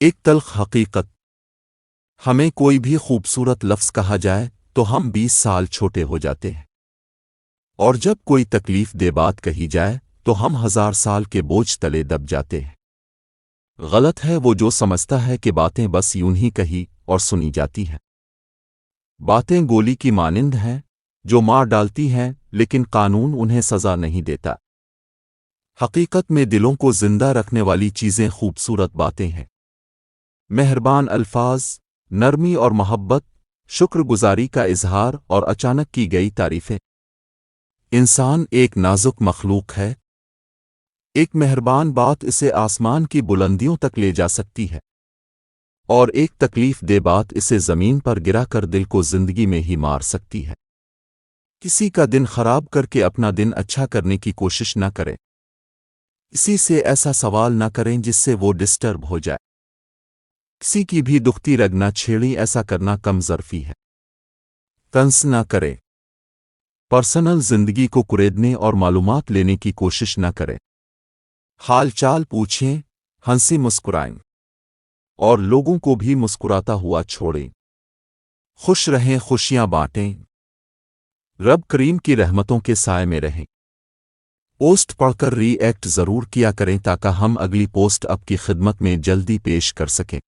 ایک تلخ حقیقت، ہمیں کوئی بھی خوبصورت لفظ کہا جائے تو ہم 20 سال چھوٹے ہو جاتے ہیں، اور جب کوئی تکلیف دہ بات کہی جائے تو ہم 1000 سال کے بوجھ تلے دب جاتے ہیں۔ غلط ہے وہ جو سمجھتا ہے کہ باتیں بس یوں ہی کہی اور سنی جاتی ہیں۔ باتیں گولی کی مانند ہیں جو مار ڈالتی ہیں، لیکن قانون انہیں سزا نہیں دیتا۔ حقیقت میں دلوں کو زندہ رکھنے والی چیزیں خوبصورت باتیں ہیں، مہربان الفاظ، نرمی اور محبت، شکر گزاری کا اظہار اور اچانک کی گئی تعریفیں۔ انسان ایک نازک مخلوق ہے، ایک مہربان بات اسے آسمان کی بلندیوں تک لے جا سکتی ہے، اور ایک تکلیف دہ بات اسے زمین پر گرا کر دل کو زندگی میں ہی مار سکتی ہے۔ کسی کا دن خراب کر کے اپنا دن اچھا کرنے کی کوشش نہ کریں، کسی سے ایسا سوال نہ کریں جس سے وہ ڈسٹرب ہو جائے، کسی کی بھی دکھتی رگ نہ چھیڑیں، ایسا کرنا کم ظرفی ہے۔ طنز نہ کریں، پرسنل زندگی کو کریدنے اور معلومات لینے کی کوشش نہ کریں۔ حال چال پوچھیں، ہنسی مسکرائیں، اور لوگوں کو بھی مسکراتا ہوا چھوڑیں۔ خوش رہیں، خوشیاں بانٹیں، رب کریم کی رحمتوں کے سائے میں رہیں۔ پوسٹ پڑھ کر ری ایکٹ ضرور کیا کریں تاکہ ہم اگلی پوسٹ آپ کی خدمت میں جلدی پیش کر سکیں۔